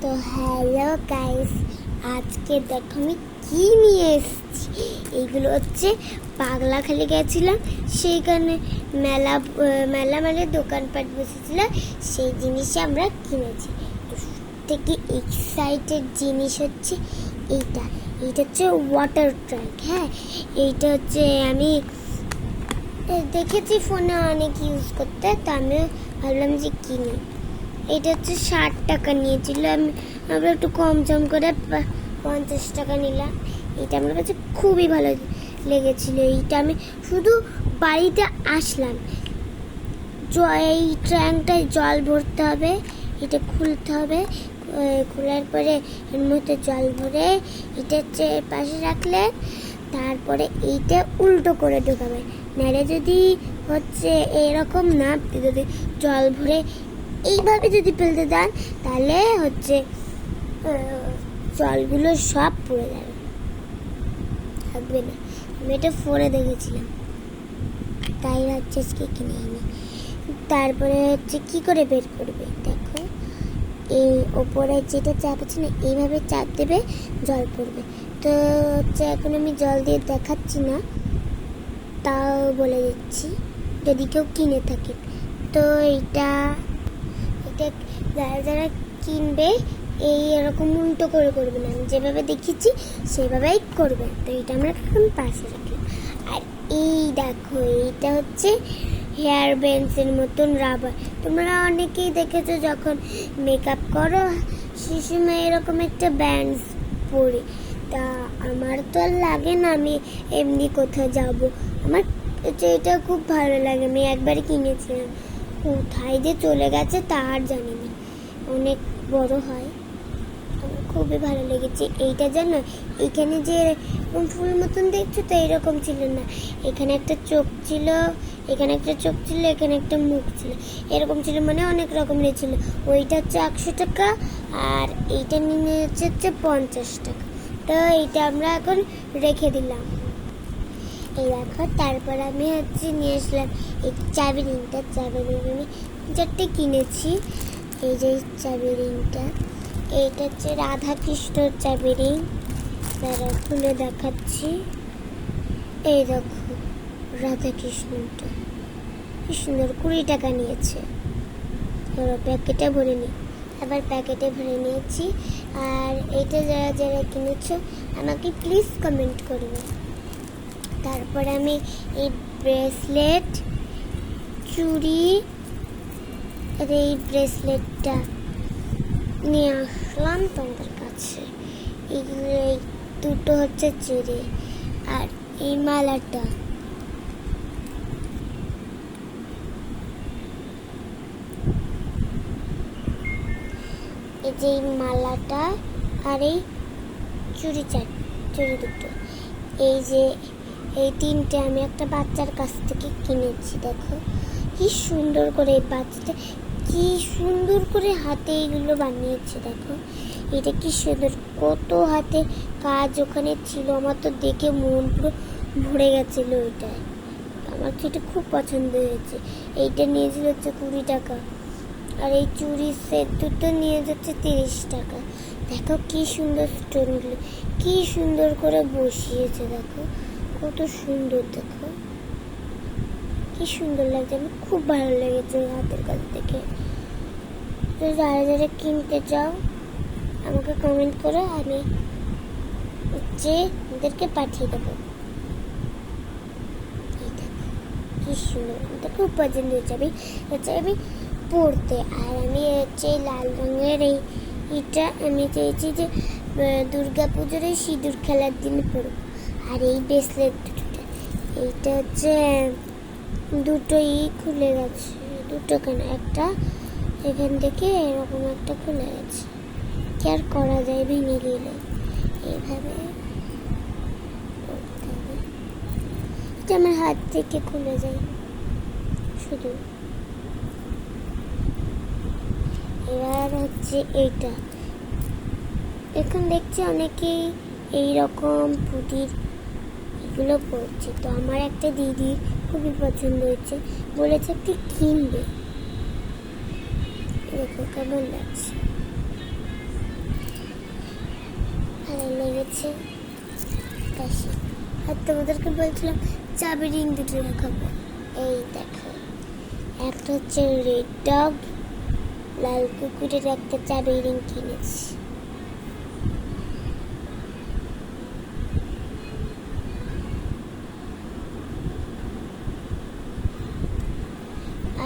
তো hello guys, আজকে দেখো আমি কি নিয়ে এসেছি। এইগুলো হচ্ছে পাগলাখালি গেছিলাম, সেইখানে মেলা মেলা মানে দোকানপাট বসেছিল, সেই জিনিসে আমরা কিনেছি। তো থেকে এক্সাইটেড জিনিস হচ্ছে এইটা হচ্ছে ওয়াটার ট্যাঙ্ক। হ্যাঁ, এইটা হচ্ছে আমি দেখেছি ফোনে অনেক ইউজ করতে, তো আমি ভাবলাম যে কিনি। এটা হচ্ছে 60 টাকা নিয়েছিল, আমরা একটু কম জম করে 50 টাকা নিলাম। এটা আমার কাছে খুবই ভালো লেগেছিল। এইটা আমি শুধু বাড়িতে আসলাম, এই ট্যাঙ্কটায় জল ভরতে হবে, এটা খুলতে হবে, খোলার পরে এর মধ্যে জল ভরে এটা হচ্ছে পাশে রাখলে তারপরে এইটা উল্টো করে ঢোকাবে। নাহলে যদি হচ্ছে এরকম না, যদি জল ভরে এইভাবে যদি ফেলতে দেন তাহলে হচ্ছে জলগুলো সব পড়ে যাবে, থাকবে না। আমি এটা ফোনে দেখেছিলাম, তাই হচ্ছে আজকে কিনে আনি। তারপরে হচ্ছে কি করে বের করবে, দেখো এই ওপরে যেটা চাপ আছে না, এইভাবে চাপ দেবে, জল পড়বে। তো হচ্ছে এখন আমি জল দিয়ে দেখাচ্ছি না, তাও বলে দিচ্ছি যদি কেউ কিনে থাকে। তো এটা যারা যারা কিনবে এই এরকম উল্টো করে করবে না, আমি যেভাবে দেখিয়েছি সেভাবেই করবে। তো এটা আমরা এখন পাশে রাখলাম। আর এই দেখো, এইটা হচ্ছে হেয়ার ব্যান্ডসের মতন রাবার। তোমরা অনেকেই দেখেছো যখন মেকআপ করো সেই সময় এরকম একটা ব্যান্ডস পরে। তা আমার তো আর লাগে না, আমি এমনি কোথাও যাব, আমার এটা খুব ভালো লাগে। আমি একবার কিনেছিলাম, কোথায় যে চলে গেছে তা আর জানি না, অনেক বড় হয়, আমার খুবই ভালো লেগেছে। এইটা জানো, এখানে যে এরকম ফুল মতন দেখছো তো এরকম ছিল না, এখানে একটা চোখ ছিল, এখানে একটা চোখ ছিল, এখানে একটা মুখ ছিল, এরকম ছিল, মানে অনেক রকমের ছিল। ওইটা হচ্ছে 100 টাকা আর এইটা নিয়ে হচ্ছে 50 টাকা। তো এইটা আমরা এখন রেখে দিলাম। এই দেখো, তারপর আমি হচ্ছে নিয়ে আসলাম এই চাবি রিংটা। চাবি রিং আমি 4টে কিনেছি। এই যে চাবি রিংটা, এইটা হচ্ছে রাধা কৃষ্ণর চাবি রিং। তারা খুলে দেখাচ্ছি, এই দেখো রাধা কৃষ্ণটা কি সুন্দর, 20 টাকা নিয়েছে। ধরো প্যাকেটে ভরে নিই, আবার প্যাকেটে ভরে নিয়েছি। আর এইটা যারা যারা কিনেছো আমাকে প্লিজ কমেন্ট করবে। তারপর আমি এই ব্রেসলেট, চুড়ি, আর এই ব্রেসলেটটা নিয়ে আসলাম তোমাদের কাছে। এইগুলো এই দুটো হচ্ছে চুড়ি, আর এই মালাটা, এই যে এই মালাটা আর এই চুড়ি দুটো, এই যে এই 3টে আমি একটা বাচ্চার কাছ থেকে কিনেছি। দেখো কি সুন্দর করে এই বাচ্চাটা কি সুন্দর করে হাতে এইগুলো বানিয়েছে। দেখো এটা কি সুন্দর, কত হাতে কাজ ওখানে ছিল, আমার তো দেখে মন পুরো ভরে গেছিল। ওইটাই আমার তো এটা খুব পছন্দ হয়েছে। এইটা নিয়েছিল হচ্ছে 20 টাকা, আর এই চুড়ির সেট দুটো নিয়ে যাচ্ছে 30 টাকা। দেখো কি সুন্দর স্টোনগুলো, কি সুন্দর করে বসিয়েছে, দেখো কত সুন্দর, দেখো কি সুন্দর লাগছে, আমার খুব ভালো লেগেছে হাতের কাজ দেখে। তো যারা যারা কিনতে চাও আমাকে কমেন্ট করো, আমি হচ্ছে ওদেরকে পাঠিয়ে দেবো। এই দেখো কি সুন্দর, এটা খুব পছন্দ হয়েছে। আমি পরতে, আর আমি হচ্ছে লাল রঙের এইটা আমি চেয়েছি যে দুর্গা পুজোর এই সিঁদুর খেলার দিন পরবো। আর এই ব্রেসলেট দুটো, এইটা হচ্ছে দুটোই খুলে গেছে, দুটো কেন, একটা এখান থেকে এরকম একটা খুলে গেছে, কি আর করা যায়, ভেঙে গেলে এইভাবে করতে হবে। এটা আমার হাত থেকে খুলে যায় শুধু। এবার হচ্ছে এইটা, এখন দেখছি অনেকেই এইরকম পুঁতির এগুলো পড়ছে, তো আমার একটা দিদি খুবই পছন্দ হয়েছে, বলেছে একটু কিনবে। দেখো কেমন লাগছে, লেগেছে পাশে। আর তোমাদেরকে বলছিলাম চাবি রিং দুটো দেখাবো। এই দেখো, একটা হচ্ছে রেড ডগ, লাল কুকুরের একটা চাবি রিং কিনেছি।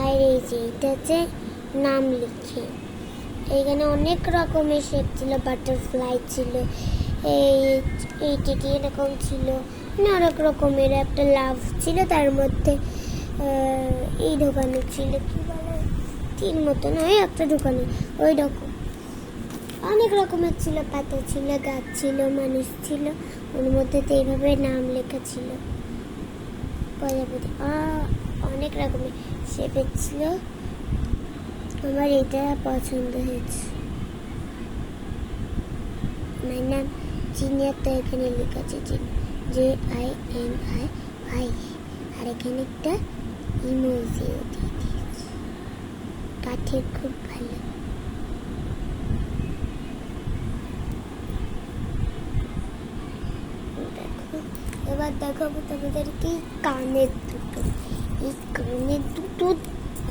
আর এই যে এটা হচ্ছে নাম লিখে, এইখানে অনেক রকমের শেপ ছিল, বাটারফ্লাই ছিল, এইটা কি এরকম ছিল, মানে অনেক রকমের। একটা লাভ ছিল, তার মধ্যে এই ঢোকানো ছিল, কি বলে তিন মতন, ওই একটা ঢোকানো, ওই রকম অনেক রকমের ছিল। পাতা ছিল, গাছ ছিল, মানুষ ছিল, ওর মধ্যে তো এইভাবে নাম লেখা ছিল। প্রজাপতি অনেক রকমের শেপের ছিল। আমার এটা পছন্দ হয়েছে। আমার নাম জিনিয়া, তো এখানে লেখা আছে JINI। আর এখানে একটা ইমোজিও দিয়ে দিয়েছি। কাঠের খুব ভালো। দেখো, এবার দেখাবো তোমাদেরকে কানের দুটো। এই কানের দুটো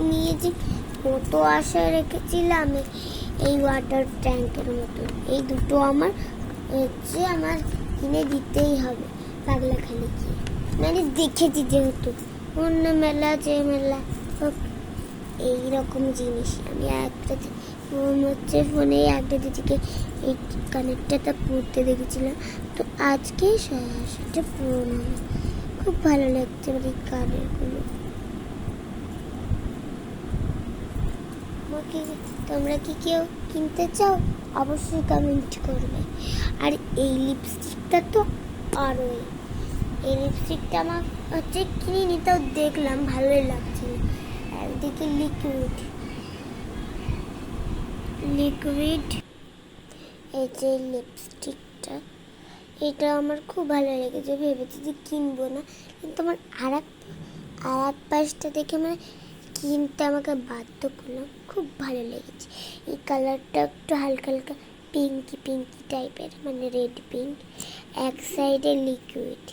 নিয়ে যে কত আশা রেখেছিলাম, এই ওয়াটার ট্যাঙ্কের মতো। এই দুটো আমার কিনে দিতেই হবে, পাগলা খালি কি, মানে দেখেছি যেহেতু অন্য মেলা যে মেলা হোক, এইরকম জিনিস আমি একটা হচ্ছে ফোনে একটা দিদিকে এই কানেরটা পরতে দেখেছিলাম, তো আজকে সেটা পূরণ হলো। খুব ভালো লাগছে আমার এই কানেরগুলো। তোমরা কি কেউ কিনতে চাও? অবশ্যই কমেন্ট করবে। আর এই লিপস্টিকটা তো আরো, এই লিপস্টিকটা আমার হচ্ছে কিনিনি, তাও দেখলাম ভালোই লাগছিল। একদিকে লিকুইড এই যে লিপস্টিকটা, এটা আমার খুব ভালো লেগেছে, ভেবেছি যে কিনবো না, কিন্তু আমার আর এক পাশটা দেখে মানে কিনতে আমাকে বাধ্য করলাম। খুব ভালো লেগেছে। এই কালারটা একটু হালকা হালকা পিঙ্কি টাইপের, মানে রেড পিঙ্ক। এক সাইডে লিকুইড,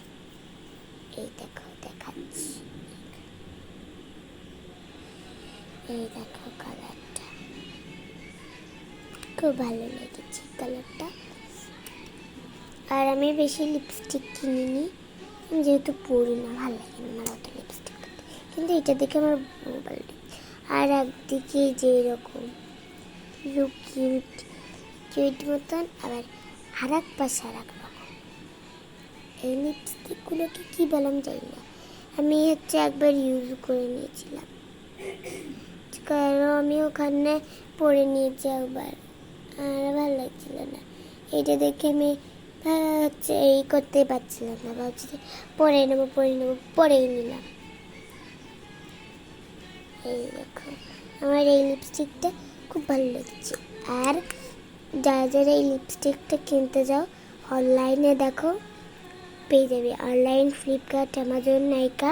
এই দেখো দেখাচ্ছি, এই দেখো কালারটা খুব ভালো লেগেছে কালারটা। আর আমি বেশি লিপস্টিক কিনিনি, যেহেতু পরি না, ভালো লাগে না আমার অত লিপস্টিক, কিন্তু এটা দেখে আমার ভালো লাগে। আর একদিকে যে এরকম কিউট মতন, আবার আর এক পাশে আর এক রকম। এই লিপস্টিকগুলোকে কি বললাম জানি না, আমি একবার ইউজ করে নিয়েছিলাম, কারণ আমি ওখানে পরে নিয়েছি একবার, আর ভালো লাগছিল না। এইটা দেখে আমি এই করতে পারছিলাম না, ভাবছি যে পরে নেবো, পরেই নিলাম। এই দেখো, আমার এই লিপস্টিকটা খুব ভালো লেগেছে। আর যারা এই লিপস্টিকটা কিনতে যাও, অনলাইনে দেখো পেয়ে যাবে, অনলাইন ফ্লিপকার্ট, অ্যামাজন, নাইকা,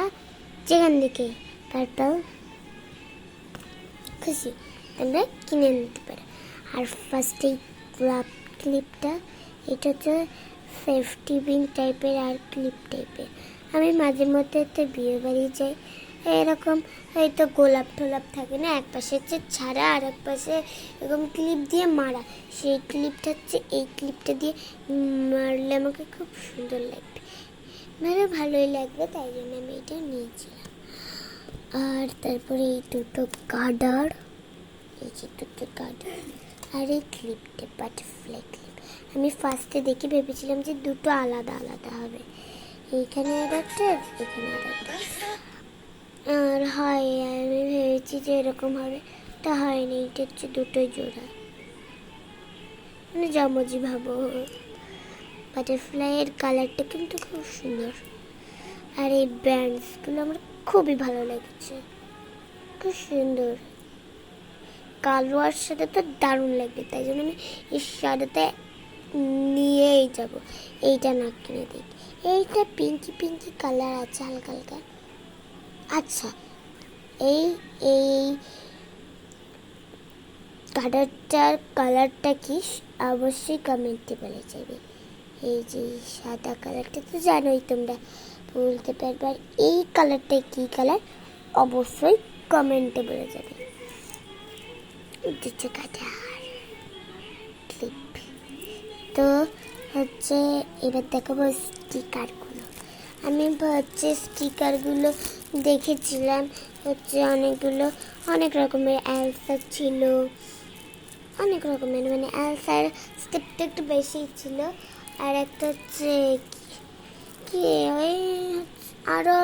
যেখান থেকে তারটাও খুশি তোমরা কিনে নিতে পারো। আর ফার্স্ট এই ক্লিপটা, এটা হচ্ছে সেফটি পিন টাইপের আর ক্লিপ টাইপের। আমি মাঝে মধ্যে তো বিয়ে বাড়ি যাই, এরকম হয়তো গোলাপ টোলাপ থাকে না, এক পাশে হচ্ছে ছাড়া আর এক পাশে এরকম ক্লিপ দিয়ে মারা, সেই ক্লিপটা হচ্ছে এই ক্লিপটা দিয়ে মারলে আমাকে খুব সুন্দর লাগবে, মানে ভালোই লাগবে, তাই জন্য আমি এটা নিয়েছিলাম। আর তারপরে এই দুটো গার্ডার, এই যে দুটো গার্ডার, আর এই ক্লিপটা বাটারফ্লাই ক্লিপ। আমি ফার্স্টে দেখে ভেবেছিলাম যে দুটো আলাদা আলাদা হবে, এইখানে আর একটা, এখানে আর একটা, আর হয় আমি ভেবেছি যে এরকম হবে, তা হয়নি, এটা হচ্ছে দুটোই জোড়া, মানে জমজি ভাবো। বাটারফ্লাইয়ের কালারটা কিন্তু খুব সুন্দর। আর এই ব্যান্ডসগুলো আমার খুবই ভালো লেগেছে, খুব সুন্দর। কালো আর সাথে তো দারুণ লাগবে, তাই জন্য আমি এই সাদাটা নিয়েই যাব। এইটা না কিনে দিই, এইটা পিঙ্কি কালার আছে হালকা হালকা। আচ্ছা, এই কালারটার কালারটা কি অবশ্যই কমেন্টে বলে যাবে। এই যে সাদা কালারটা তো জানোই তোমরা, বলতে পারবে। আর এই কালারটা কি কালার অবশ্যই কমেন্টে বলে যাবে। ক্লিপ তো হচ্ছে এবার দেখাবো স্টিকারগুলো। আমি হচ্ছে স্টিকারগুলো দেখেছিলাম, হচ্ছে অনেকগুলো অনেক রকমের অ্যালসা ছিল, অনেক রকমের, মানে অ্যালসার স্টেপটা একটু বেশি ছিল। আর একটা হচ্ছে কি ওই আরও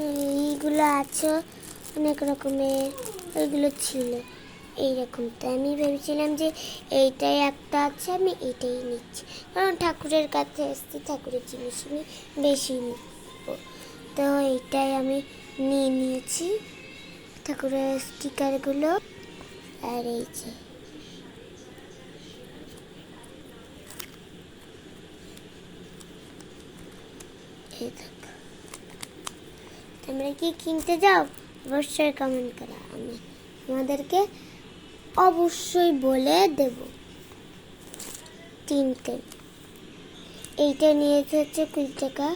এইগুলো আছে অনেক রকমের, ওইগুলো ছিল এইরকম। তো আমি ভেবেছিলাম যে এইটাই একটা আছে, আমি এটাই নিচ্ছি, কারণ ঠাকুরের কাছে এসছি, ঠাকুরের জিনিস আমি বেশি নিব। তো এইটাই আমি নিয়ে নিয়েছি ঠাকুরের স্টিকারগুলো। আর এই যে তোমরা কি কিনতে যাও অবশ্যই কমেন্ট করো, আমি তোমাদেরকে অবশ্যই বলে দেব। তিনটে এইটা নিয়েছে হচ্ছে 20 টাকা।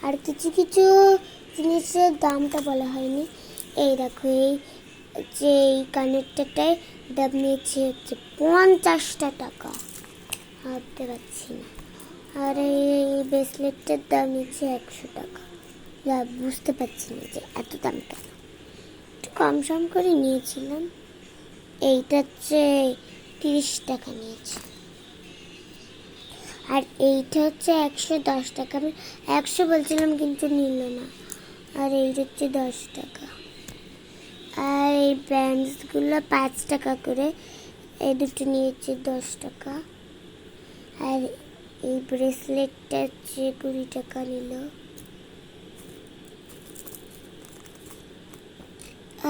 আর কিছু কিছু জিনিসের দামটা বলা হয়নি। এই দেখো এই যে এই কানেক্টরটায় দাম নিয়েছে হচ্ছে 50 টাকা, ভাবতে পারছি না। আর এই ব্রেসলেটটার দাম নিচ্ছে 100 টাকা। বুঝতে পারছি না যে এত দাম কেন, একটু কম সম করে নিয়েছিলাম। এইটা হচ্ছে 30 টাকা নিয়েছে। আর এইটা হচ্ছে 110 টাকা। আমি 100 বলছিলাম কিন্তু নিল না। আর এইটা হচ্ছে 10 টাকা। আর এই ব্যান্ডসগুলো 5 টাকা করে, এই দুটো নিয়েছে 10 টাকা। আর এই ব্রেসলেটটা হচ্ছে 20 টাকা নিল।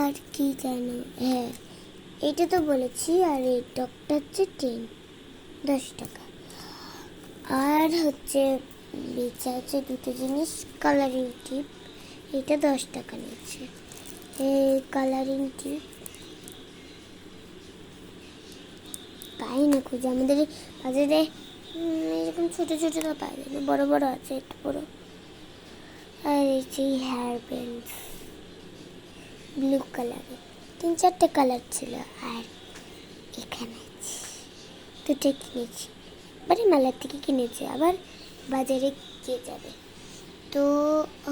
আর কি জানো, হ্যাঁ এইটা তো বলেছি। আর এই টপটা হচ্ছে 10 টাকা। আর হচ্ছে বেচা হচ্ছে দুটো জিনিস, কালারিং টিপ, এটা 10 টাকা নিচ্ছে। এই কালারিং টিপ পাই না খুঁজে, আমাদের বাজারে এরকম ছোটো ছোটো তো পাই না, বড় বড় আছে একটু বড়। আর এই যে হেয়ার ব্যান্ড ব্লু কালারে, 3-4টে কালার ছিল। আর এখানে দুটোই কিনেছি, বাড়ি মেলার থেকে কিনেছি, আবার বাজারে কে যাবে। তো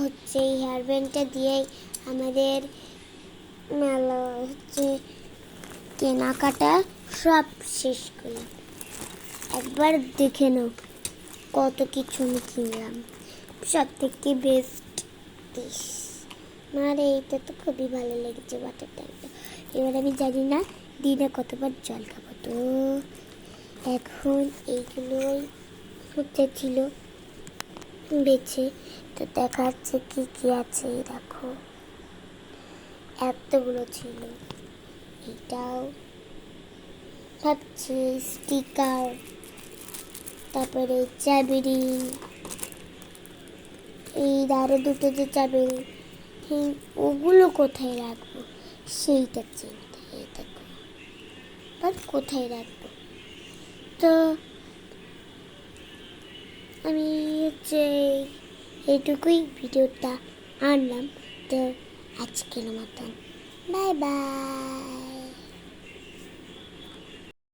হচ্ছে এই হেয়ার ব্যান্ডটা দিয়েই আমাদের মেলা হচ্ছে কেনাকাটা সব শেষ করলাম। একবার দেখে নাও কত কিছু আমি কিনলাম, সব থেকে বেস্ট ডিশ। আমার এইটা তো খুবই ভালো লেগেছে, ওয়াটার ট্যাঙ্কটা। এবার আমি জানি না দিনে কতবার জল খাবো। তো এখন এইগুলোই হচ্ছে ছিল বেছে। তো দেখা যাচ্ছে কি কি আছে, দেখো এতগুলো ছিল। এটাও ভাবছি স্টিকার, তারপরে চাবি রিং, এই ধারে দুটো যে চাবি রিং, ওগুলো কোথায় রাখবো সেইটা চিন্তা। এই দেখো আর কোথায় রাখবো। তো আমি হচ্ছে এইটুকুই ভিডিওটা আনলাম। তো আজকের মতন বাই বাই।